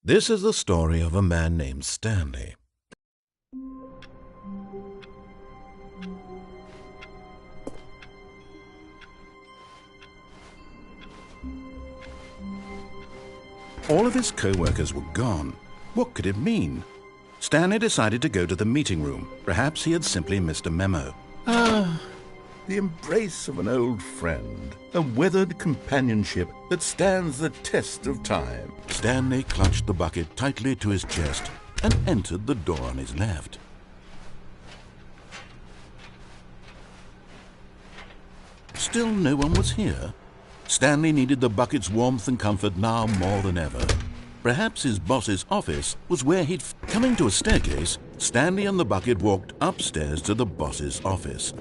This is the story of a man named Stanley. All of his co-workers were gone. What could it mean? Stanley decided to go to the meeting room. Perhaps he had simply missed a memo. The embrace of an old friend, a weathered companionship that stands the test of time. Stanley clutched the bucket tightly to his chest and entered the door on his left. Still no one was here. Stanley needed the bucket's warmth and comfort now more than ever. Perhaps his boss's office was where he'd... Coming to a staircase, Stanley and the bucket walked upstairs to the boss's office.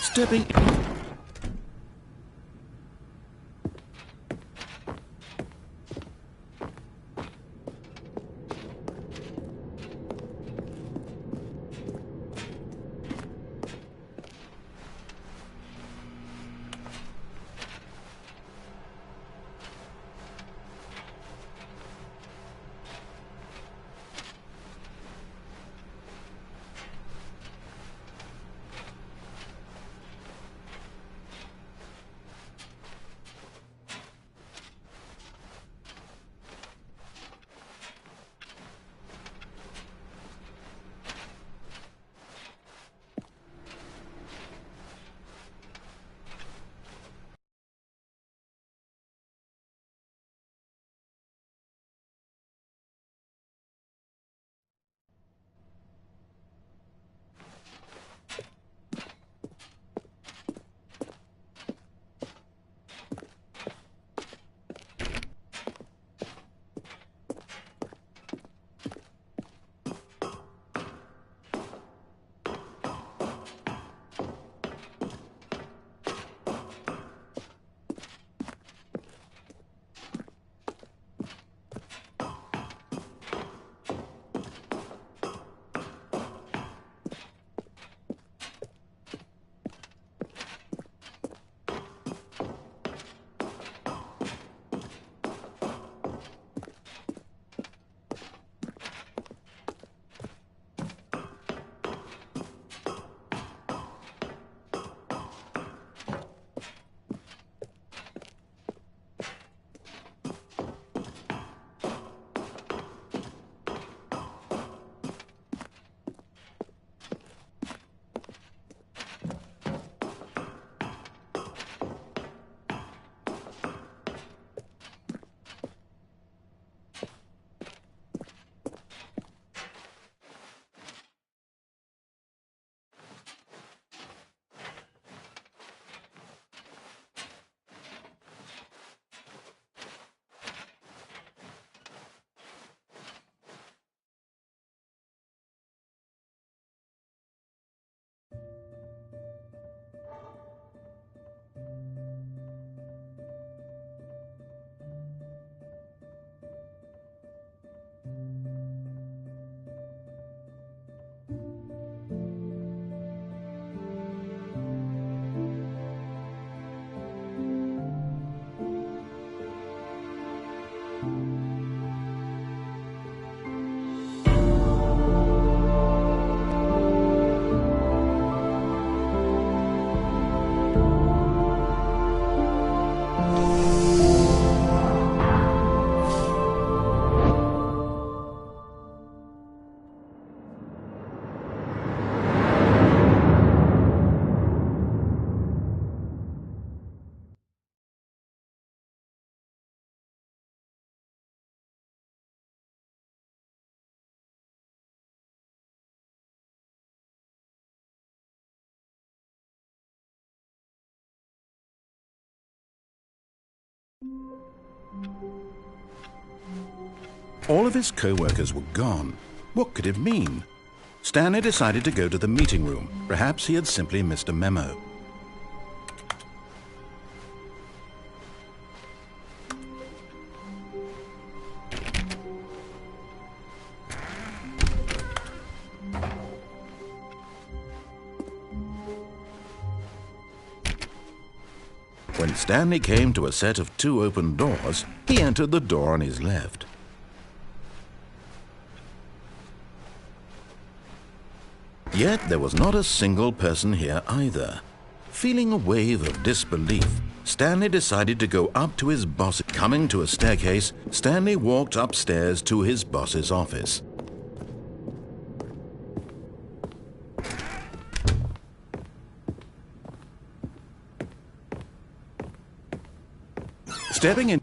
Stepping... All of his co-workers were gone. What could it mean? Stanley decided to go to the meeting room. Perhaps he had simply missed a memo. When Stanley came to a set of 2 open doors, he entered the door on his left. Yet there was not a single person here either. Feeling a wave of disbelief, Stanley decided to go up to his boss. Coming to a staircase, Stanley walked upstairs to his boss's office. Stepping in...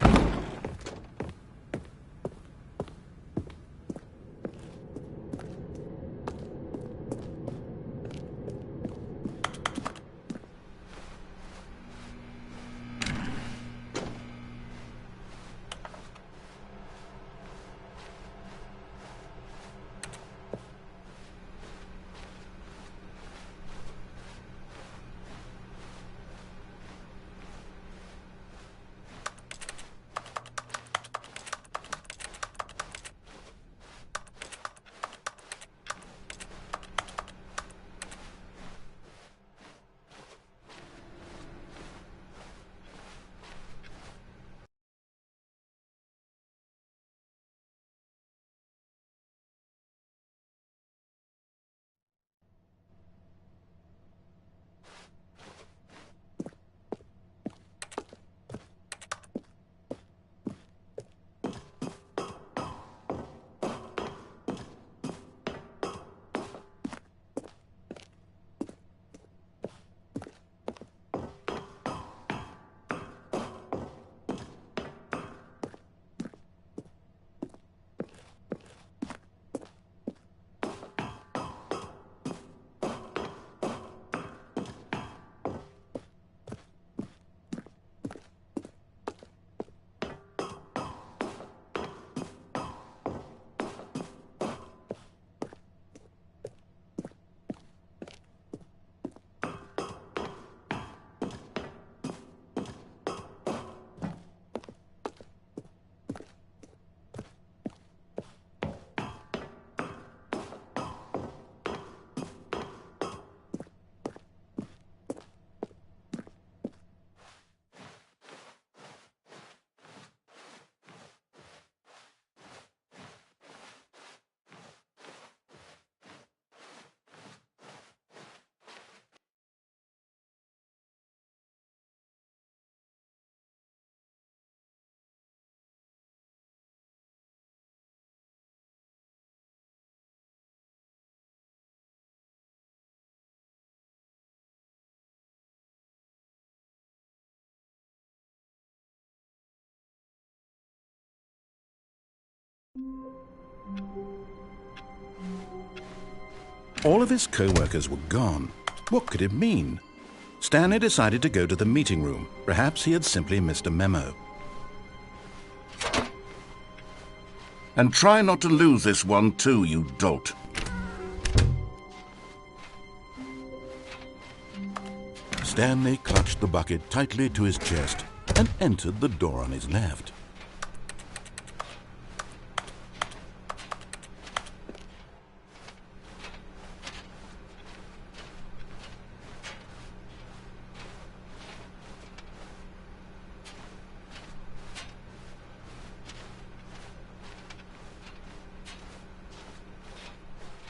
All of his co-workers were gone. What could it mean? Stanley decided to go to the meeting room. Perhaps he had simply missed a memo. And try not to lose this one too, you dolt. Stanley clutched the bucket tightly to his chest and entered the door on his left.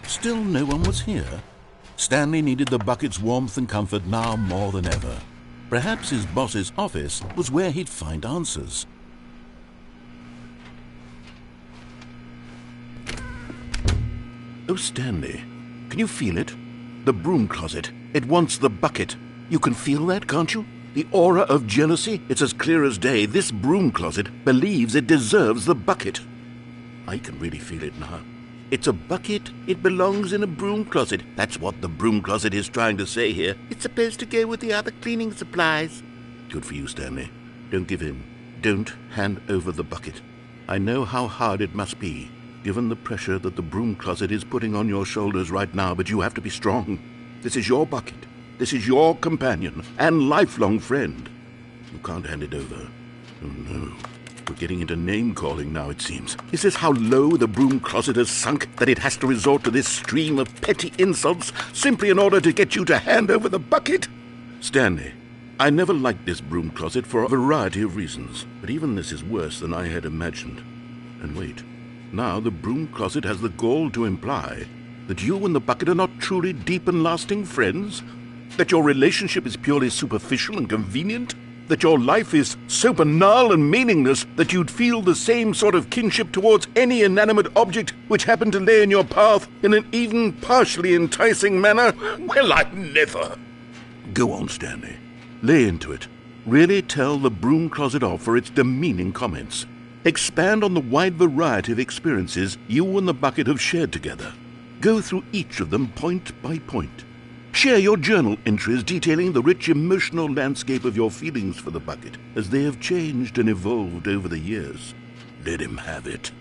Still no one was here. Stanley needed the bucket's warmth and comfort now more than ever. Perhaps his boss's office was where he'd find answers. Oh, Stanley, can you feel it? The broom closet. It wants the bucket. You can feel that, can't you? The aura of jealousy? It's as clear as day. This broom closet believes it deserves the bucket. I can really feel it now. It's a bucket. It belongs in a broom closet. That's what the broom closet is trying to say here. It's supposed to go with the other cleaning supplies. Good for you, Stanley. Don't give in. Don't hand over the bucket. I know how hard it must be, given the pressure that the broom closet is putting on your shoulders right now, but you have to be strong. This is your bucket. This is your companion and lifelong friend. You can't hand it over. Oh, no. We're getting into name-calling now, it seems. Is this how low the broom closet has sunk, that it has to resort to this stream of petty insults simply in order to get you to hand over the bucket? Stanley, I never liked this broom closet for a variety of reasons, but even this is worse than I had imagined. And wait, now the broom closet has the gall to imply that you and the bucket are not truly deep and lasting friends? That your relationship is purely superficial and convenient? That your life is so banal and meaningless that you'd feel the same sort of kinship towards any inanimate object which happened to lay in your path in an even partially enticing manner? Well, I never. Go on, Stanley. Lay into it. Really tell the broom closet off for its demeaning comments. Expand on the wide variety of experiences you and the bucket have shared together. Go through each of them point by point. Share your journal entries detailing the rich emotional landscape of your feelings for the bucket as they have changed and evolved over the years. Let him have it.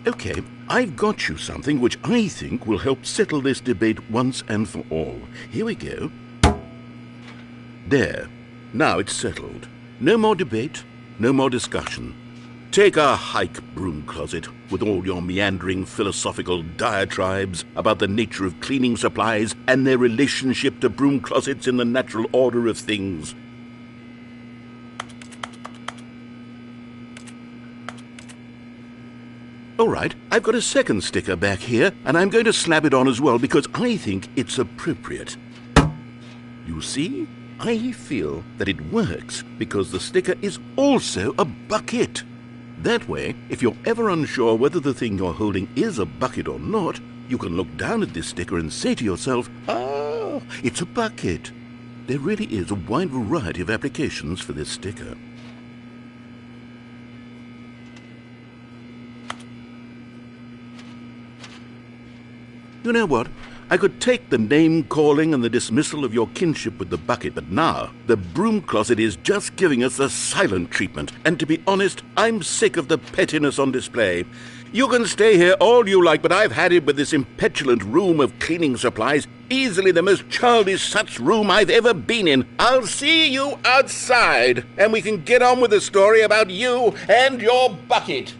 Okay, I've got you something which I think will help settle this debate once and for all. Here we go. There. Now it's settled. No more debate, no more discussion. Take a hike, broom closet, with all your meandering philosophical diatribes about the nature of cleaning supplies and their relationship to broom closets in the natural order of things. All right, I've got a second sticker back here, and I'm going to slap it on as well because I think it's appropriate. You see? I feel that it works because the sticker is also a bucket. That way, if you're ever unsure whether the thing you're holding is a bucket or not, you can look down at this sticker and say to yourself, "Ah, it's a bucket." There really is a wide variety of applications for this sticker. You know what? I could take the name-calling and the dismissal of your kinship with the bucket, but now the broom closet is just giving us the silent treatment, and to be honest, I'm sick of the pettiness on display. You can stay here all you like, but I've had it with this impetulant room of cleaning supplies, easily the most childish such room I've ever been in. I'll see you outside, and we can get on with the story about you and your bucket.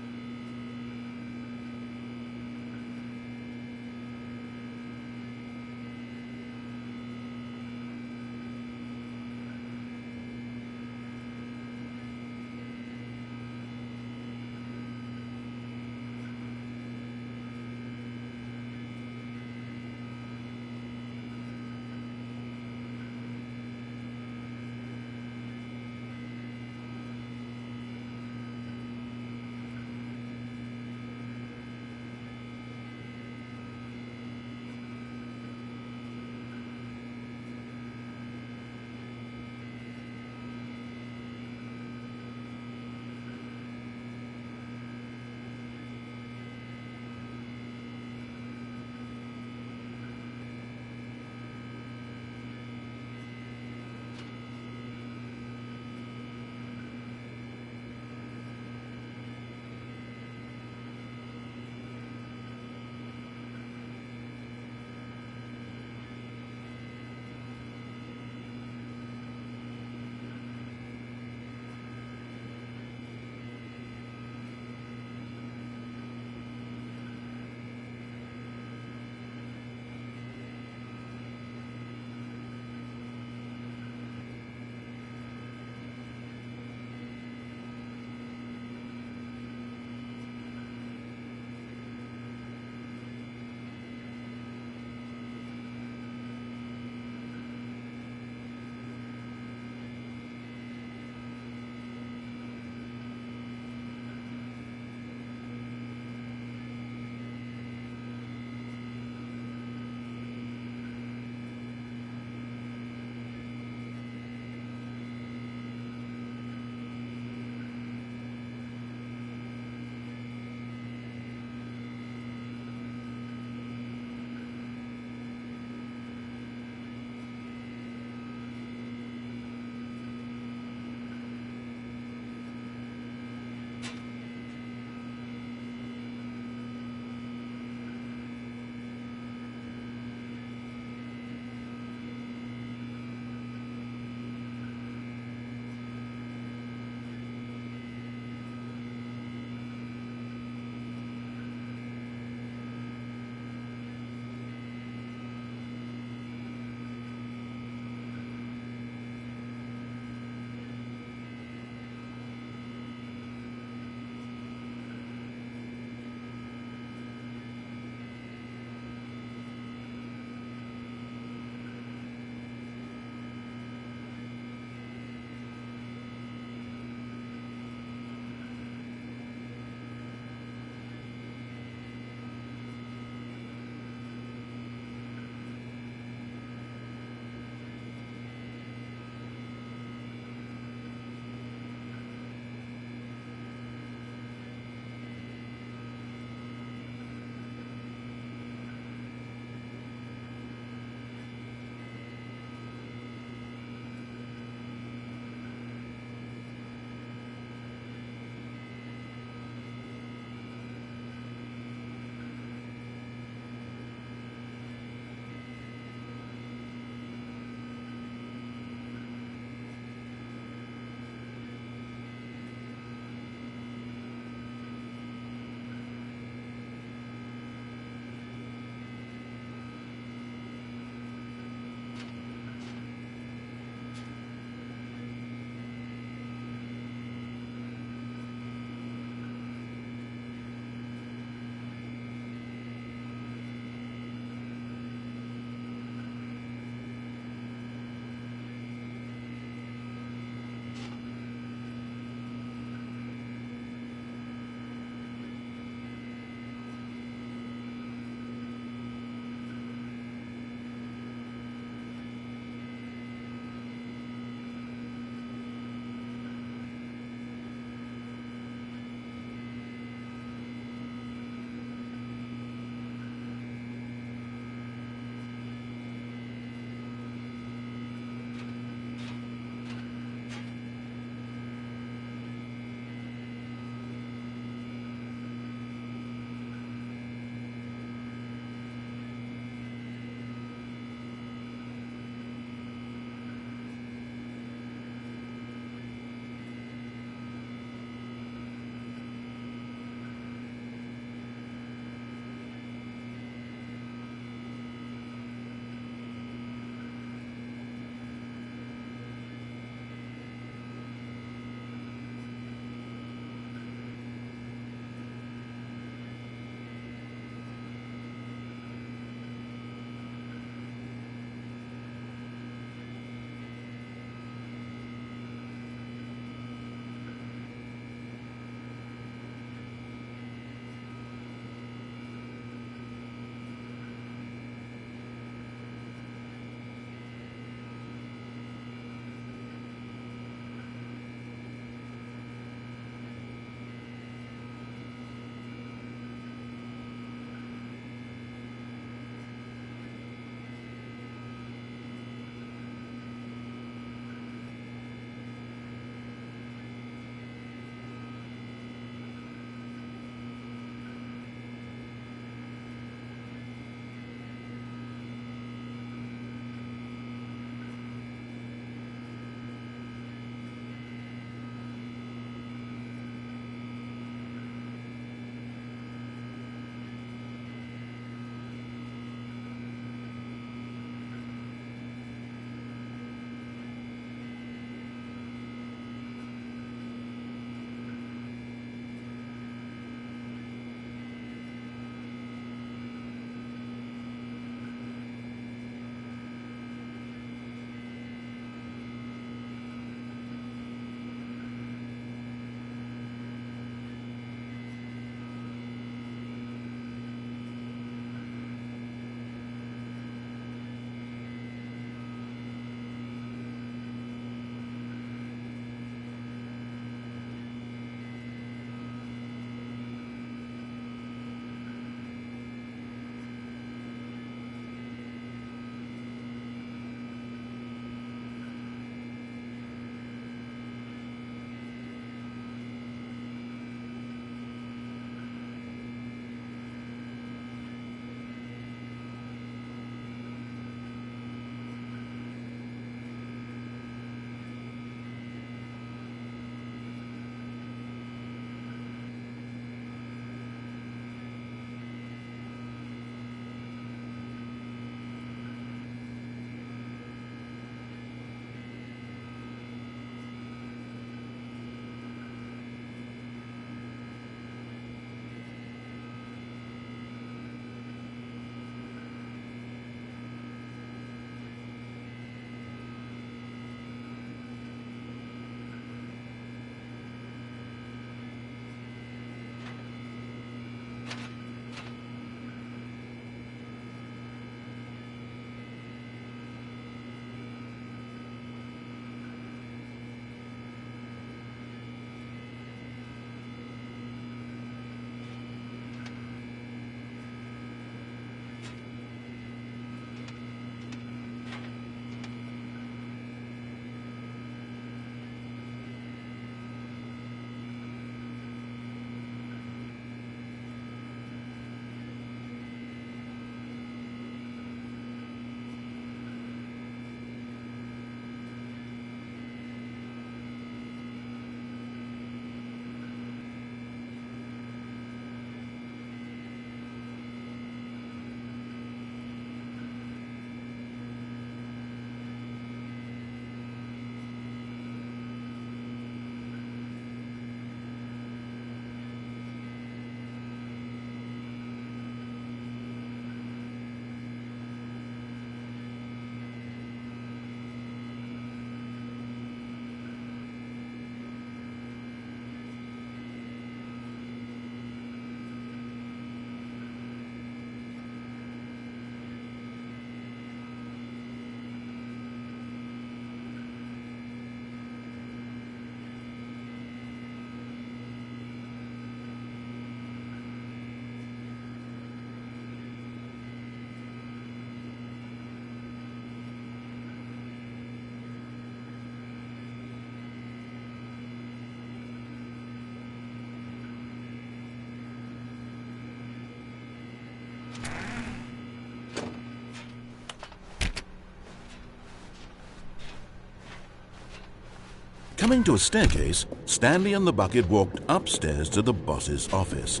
Coming to a staircase, Stanley and the bucket walked upstairs to the boss's office.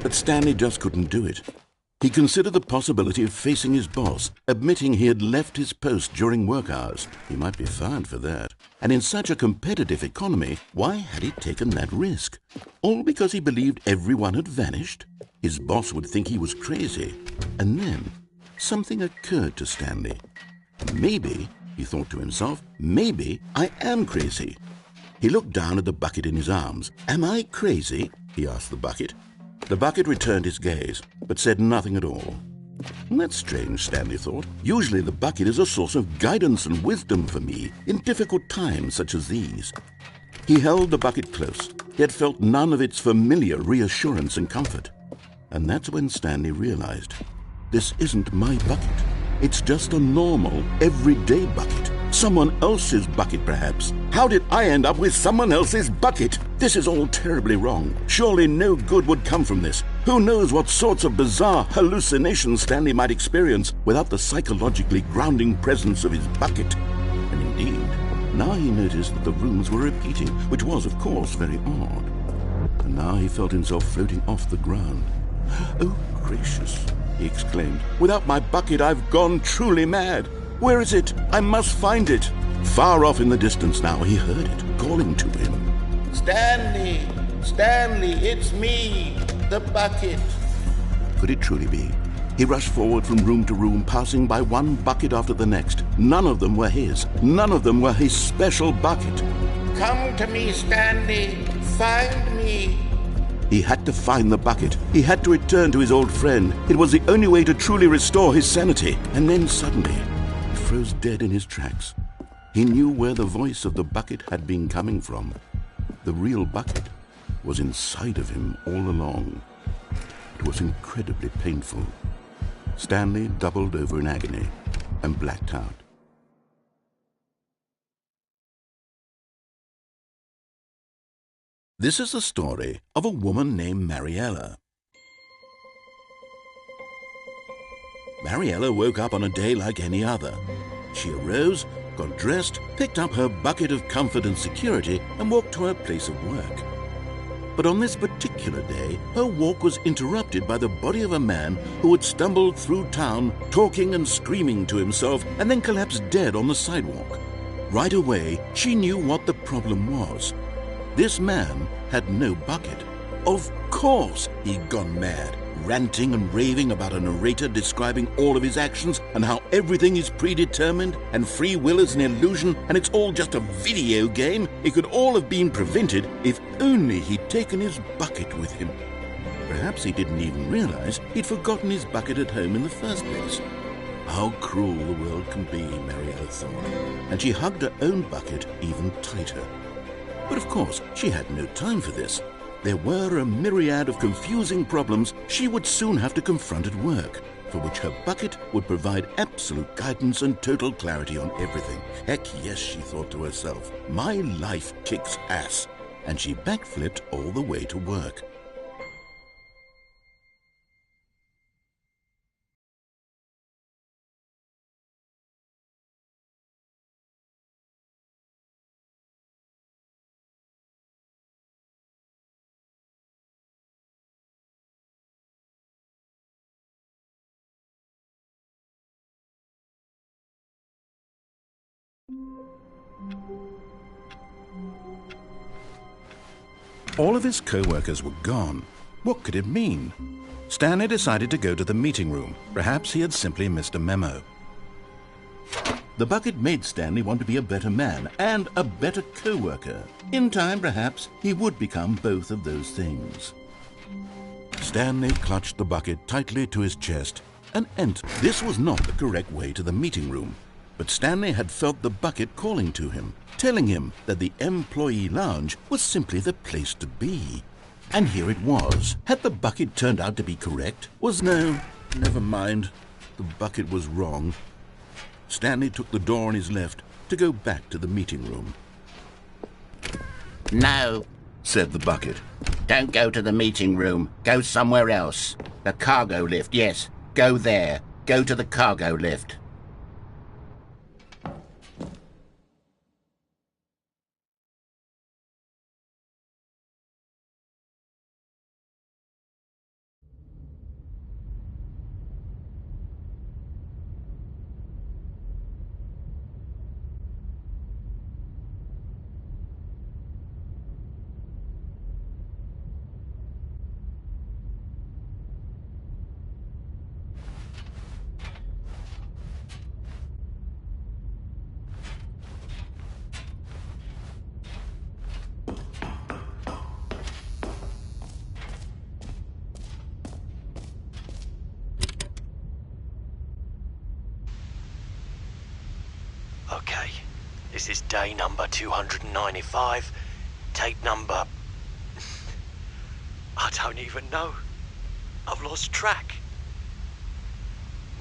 But Stanley just couldn't do it. He considered the possibility of facing his boss, admitting he had left his post during work hours. He might be fired for that. And in such a competitive economy, why had he taken that risk? All because he believed everyone had vanished? His boss would think he was crazy. And then something occurred to Stanley. Maybe, he thought to himself, maybe I am crazy. He looked down at the bucket in his arms. Am I crazy? He asked the bucket. The bucket returned his gaze, but said nothing at all. That's strange, Stanley thought. Usually the bucket is a source of guidance and wisdom for me in difficult times such as these. He held the bucket close, yet felt none of its familiar reassurance and comfort. And that's when Stanley realized, this isn't my bucket. It's just a normal, everyday bucket. Someone else's bucket, perhaps. How did I end up with someone else's bucket? This is all terribly wrong. Surely no good would come from this. Who knows what sorts of bizarre hallucinations Stanley might experience without the psychologically grounding presence of his bucket. And indeed, now he noticed that the rooms were repeating, which was, of course, very odd. And now he felt himself floating off the ground. Oh, gracious, he exclaimed. Without my bucket, I've gone truly mad. Where is it? I must find it. Far off in the distance now, he heard it, calling to him. Stanley! Stanley, it's me, the bucket. Could it truly be? He rushed forward from room to room, passing by one bucket after the next. None of them were his. None of them were his special bucket. Come to me, Stanley. Find me. He had to find the bucket. He had to return to his old friend. It was the only way to truly restore his sanity. And then suddenly, he froze dead in his tracks. He knew where the voice of the bucket had been coming from. The real bucket was inside of him all along. It was incredibly painful. Stanley doubled over in agony and blacked out. This is the story of a woman named Mariella. Mariella woke up on a day like any other. She arose, got dressed, picked up her bucket of comfort and security, and walked to her place of work. But on this particular day, her walk was interrupted by the body of a man who had stumbled through town, talking and screaming to himself, and then collapsed dead on the sidewalk. Right away, she knew what the problem was. This man had no bucket. Of course he'd gone mad, ranting and raving about a narrator describing all of his actions and how everything is predetermined and free will is an illusion and it's all just a video game. It could all have been prevented if only he'd taken his bucket with him. Perhaps he didn't even realize he'd forgotten his bucket at home in the first place. How cruel the world can be, Mariella thought, and she hugged her own bucket even tighter. But of course, she had no time for this. There were a myriad of confusing problems she would soon have to confront at work, for which her bucket would provide absolute guidance and total clarity on everything. Heck yes, she thought to herself, my life kicks ass. And she backflipped all the way to work. All of his co-workers were gone. What could it mean? Stanley decided to go to the meeting room. Perhaps he had simply missed a memo. The bucket made Stanley want to be a better man and a better co-worker. In time, perhaps, he would become both of those things. Stanley clutched the bucket tightly to his chest and entered. This was not the correct way to the meeting room, but Stanley had felt the bucket calling to him, telling him that the employee lounge was simply the place to be. And here it was. Had the bucket turned out to be correct? No, never mind. The bucket was wrong. Stanley took the door on his left to go back to the meeting room. No, said the bucket. don't go to the meeting room. Go somewhere else. The cargo lift, yes. Go there. Go to the cargo lift. Okay, this is day number 295, tape number... I don't even know. I've lost track.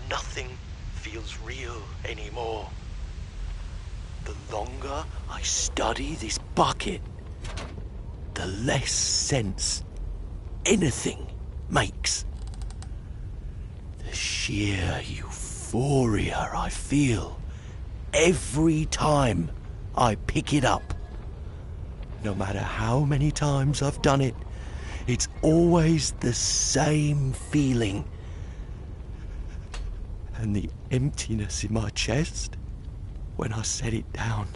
Nothing feels real anymore. The longer I study this bucket, the less sense anything makes. The sheer euphoria I feel every time I pick it up. No matter how many times I've done it, it's always the same feeling. And the emptiness in my chest when I set it down.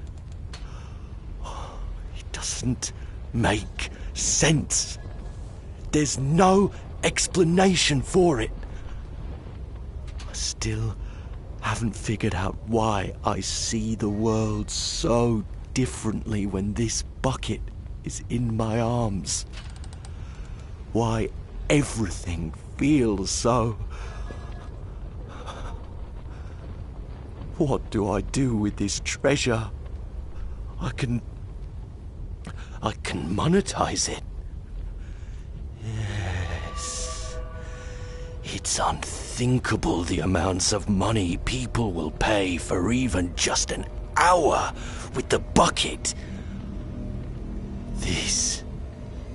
It doesn't make sense. There's no explanation for it. I still haven't figured out why I see the world so differently when this bucket is in my arms. Why everything feels so... What do I do with this treasure? I can monetize it. Yes. It's unthinkable the amounts of money people will pay for even just an hour with the bucket. This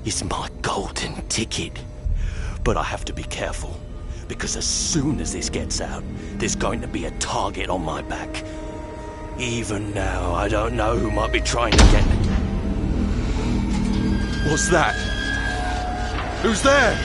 is my golden ticket. But I have to be careful, because as soon as this gets out, there's going to be a target on my back. Even now, I don't know who might be trying to get... What's that? Who's there?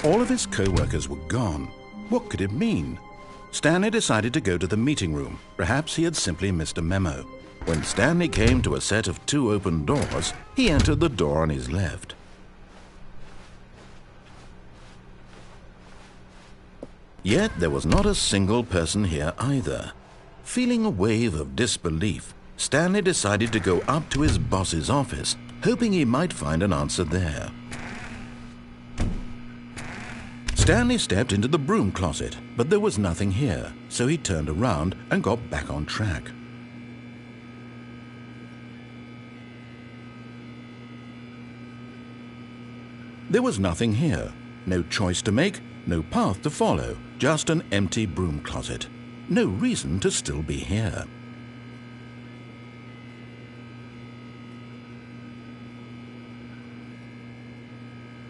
All of his co-workers were gone. What could it mean? Stanley decided to go to the meeting room. Perhaps he had simply missed a memo. When Stanley came to a set of 2 open doors, he entered the door on his left. Yet there was not a single person here either. Feeling a wave of disbelief, Stanley decided to go up to his boss's office, hoping he might find an answer there. Stanley stepped into the broom closet, but there was nothing here, so he turned around and got back on track. There was nothing here. No choice to make, no path to follow, just an empty broom closet. No reason to still be here.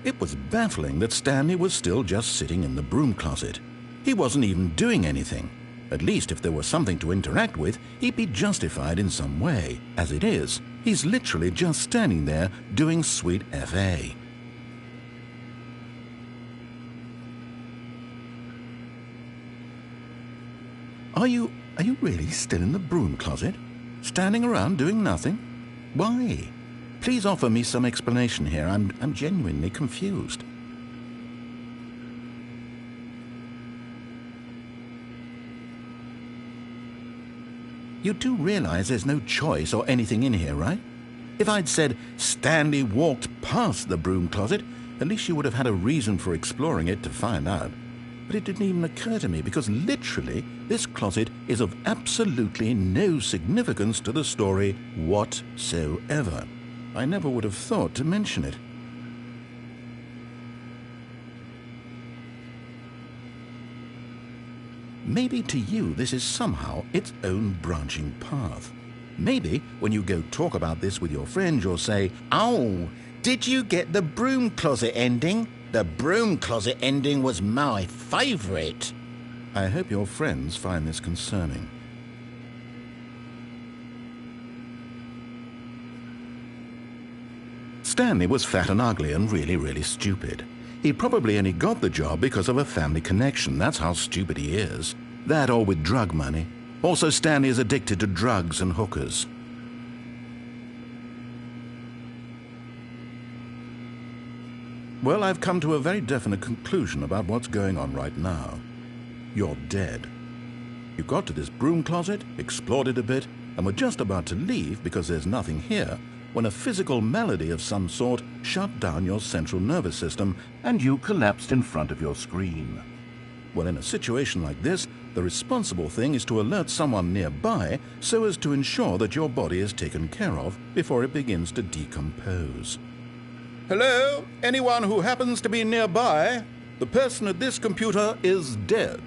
It was baffling that Stanley was still just sitting in the broom closet. He wasn't even doing anything. At least if there was something to interact with, he'd be justified in some way. As it is, he's literally just standing there doing sweet FA. Are you really still in the broom closet? Standing around doing nothing? Why? Please offer me some explanation here. I'm genuinely confused. You do realize there's no choice or anything in here, right? If I'd said Stanley walked past the broom closet, at least you would have had a reason for exploring it to find out. But it didn't even occur to me because literally this closet is of absolutely no significance to the story whatsoever. I never would have thought to mention it. Maybe to you this is somehow its own branching path. Maybe when you go talk about this with your friends you'll say, "Oh, did you get the broom closet ending? The broom closet ending was my favourite." I hope your friends find this concerning. Stanley was fat and ugly and really stupid. He probably only got the job because of a family connection. That's how stupid he is. That or with drug money. Also, Stanley is addicted to drugs and hookers. Well, I've come to a very definite conclusion about what's going on right now. You're dead. You got to this broom closet, explored it a bit, and were just about to leave because there's nothing here, when a physical malady of some sort shut down your central nervous system and you collapsed in front of your screen. Well, in a situation like this, the responsible thing is to alert someone nearby so as to ensure that your body is taken care of before it begins to decompose. Hello? Anyone who happens to be nearby? The person at this computer is dead.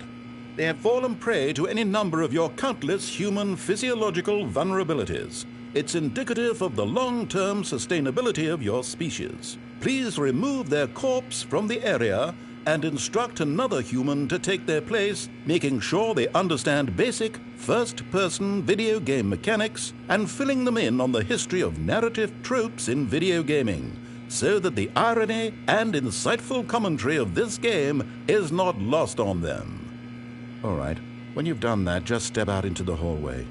They have fallen prey to any number of your countless human physiological vulnerabilities. It's indicative of the long-term sustainability of your species. Please remove their corpse from the area and instruct another human to take their place, making sure they understand basic first-person video game mechanics and filling them in on the history of narrative tropes in video gaming, so that the irony and insightful commentary of this game is not lost on them. All right, when you've done that, just step out into the hallway.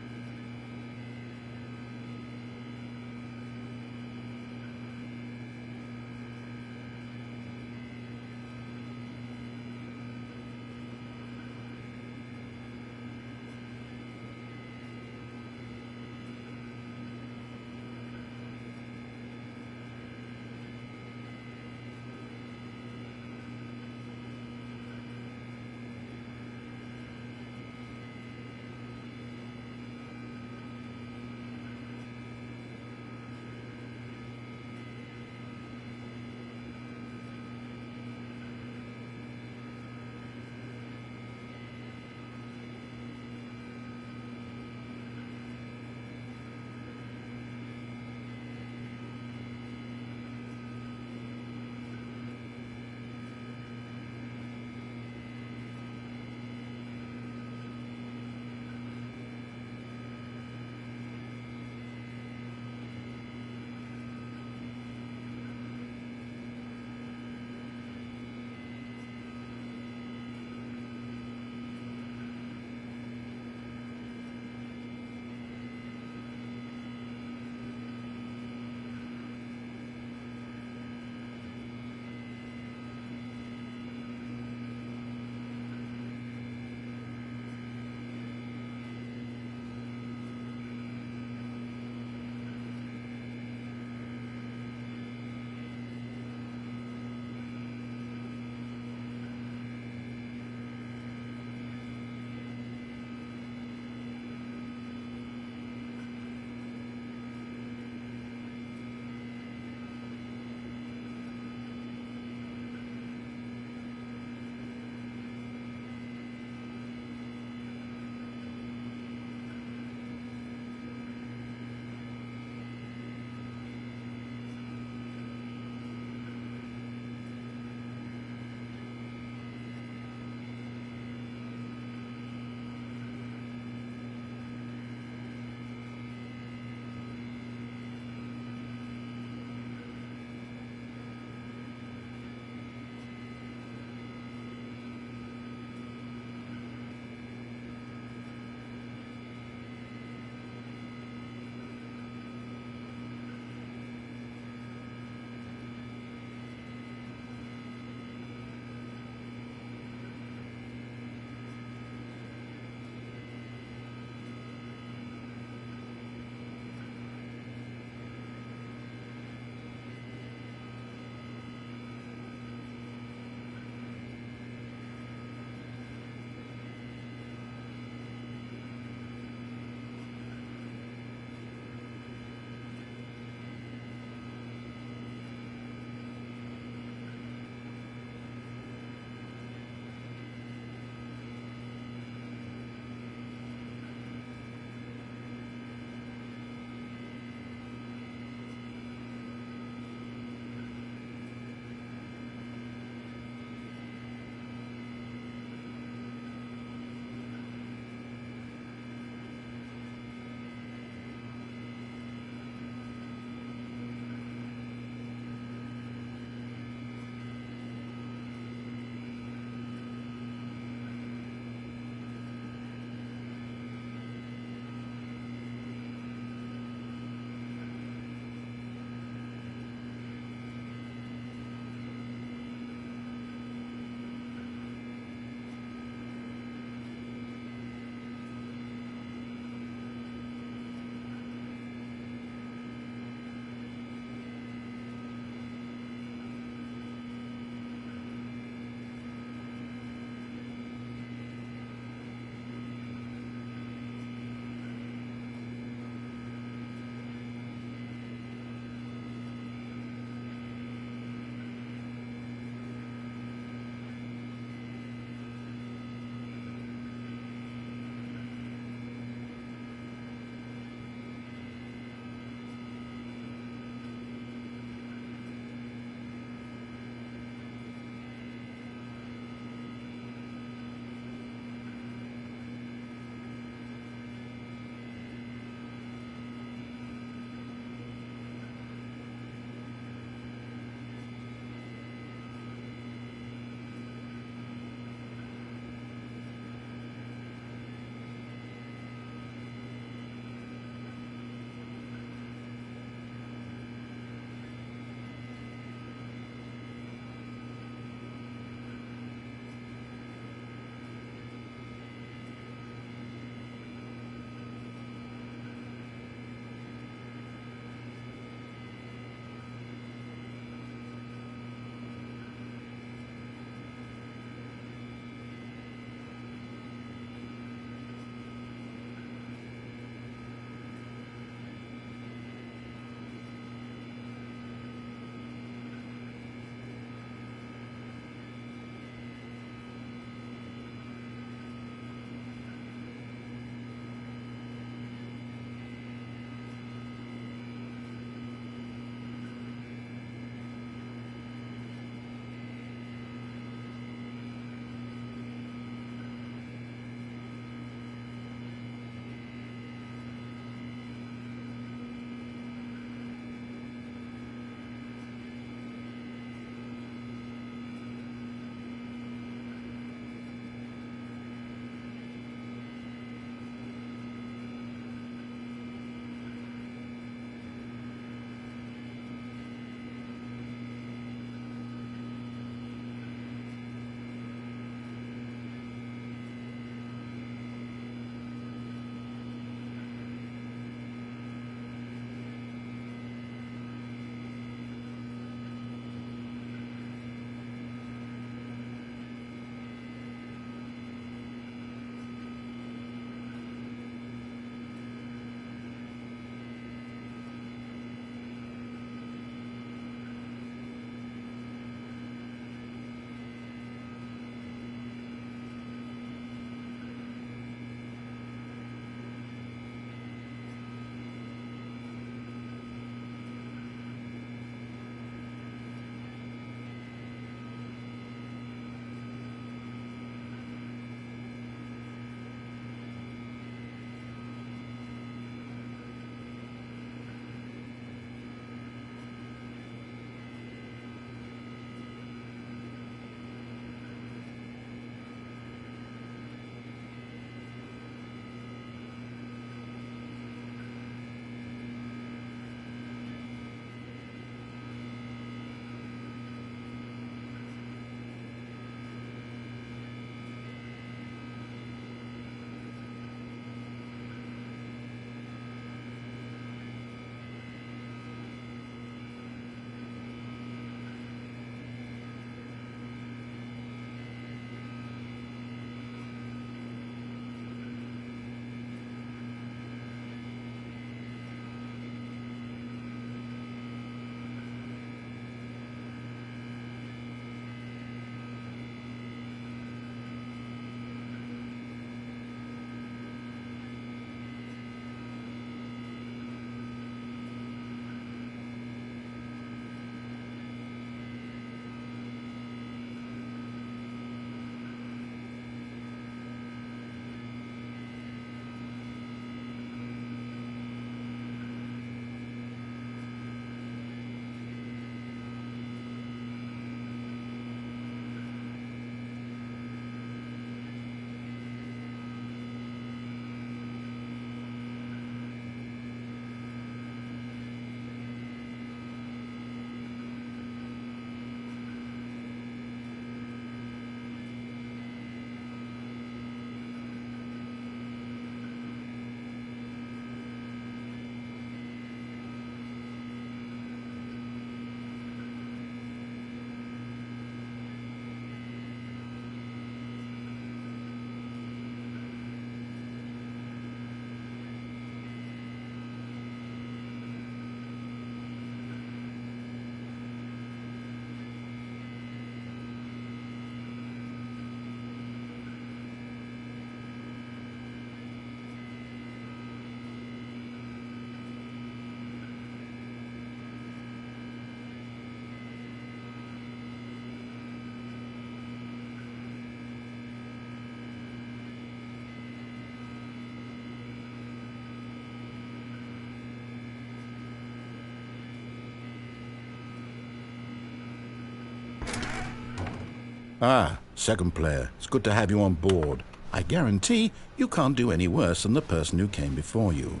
Ah, second player. It's good to have you on board. I guarantee you can't do any worse than the person who came before you.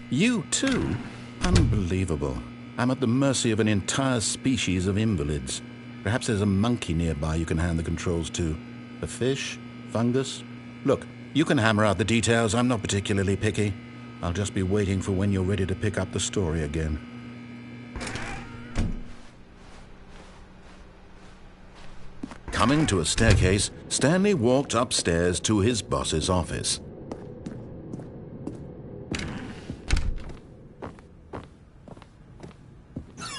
You too? Unbelievable. I'm at the mercy of an entire species of invalids. Perhaps there's a monkey nearby you can hand the controls to. A fish? Fungus? Look, you can hammer out the details. I'm not particularly picky. I'll just be waiting for when you're ready to pick up the story again. Coming to a staircase, Stanley walked upstairs to his boss's office.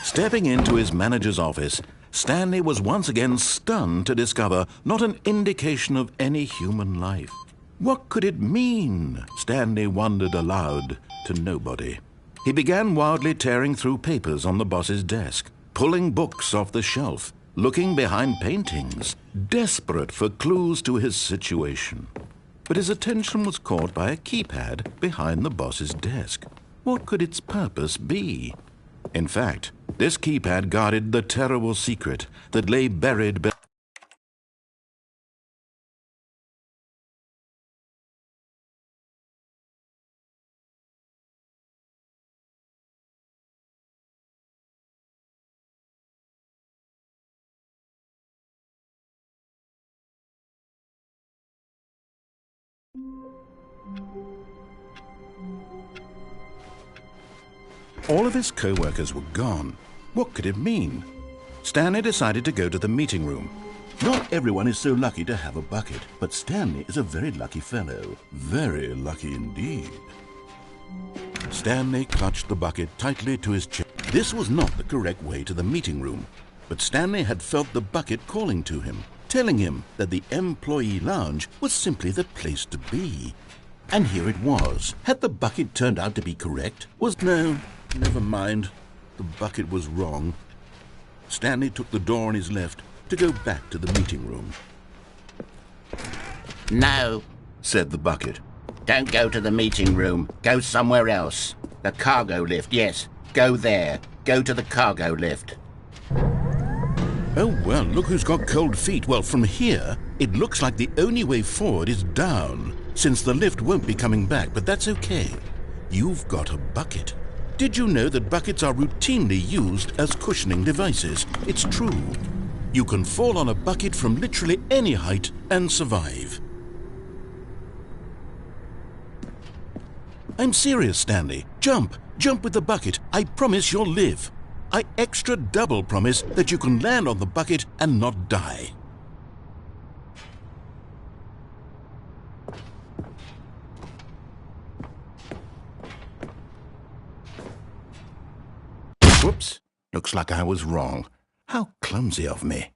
Stepping into his manager's office, Stanley was once again stunned to discover not an indication of any human life. What could it mean? Stanley wondered aloud to nobody. He began wildly tearing through papers on the boss's desk, pulling books off the shelf, looking behind paintings, desperate for clues to his situation. But his attention was caught by a keypad behind the boss's desk. What could its purpose be? In fact, this keypad guarded the terrible secret that lay buried beneath. All of his co-workers were gone. What could it mean? Stanley decided to go to the meeting room. Not everyone is so lucky to have a bucket, but Stanley is a very lucky fellow. Very lucky indeed. Stanley clutched the bucket tightly to his chest. This was not the correct way to the meeting room, but Stanley had felt the bucket calling to him, telling him that the employee lounge was simply the place to be. And here it was. Had the bucket turned out to be correct? No, never mind. The bucket was wrong. Stanley took the door on his left to go back to the meeting room. No, Said the bucket. don't go to the meeting room. Go somewhere else. The cargo lift, yes. Go there. Go to the cargo lift. Oh, well, look who's got cold feet. Well, from here, it looks like the only way forward is down, since the lift won't be coming back, but that's okay. You've got a bucket. Did you know that buckets are routinely used as cushioning devices? It's true. You can fall on a bucket from literally any height and survive. I'm serious, Stanley. Jump. Jump with the bucket. I promise you'll live. I extra double promise that you can land on the bucket and not die. Whoops. Looks like I was wrong. How clumsy of me.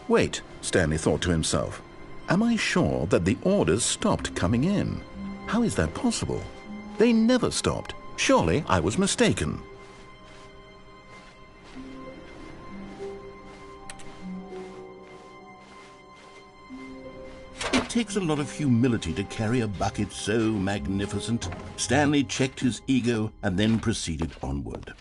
Wait, Stanley thought to himself. Am I sure that the orders stopped coming in? How is that possible? They never stopped. Surely I was mistaken. It takes a lot of humility to carry a bucket so magnificent. Stanley checked his ego and then proceeded onward.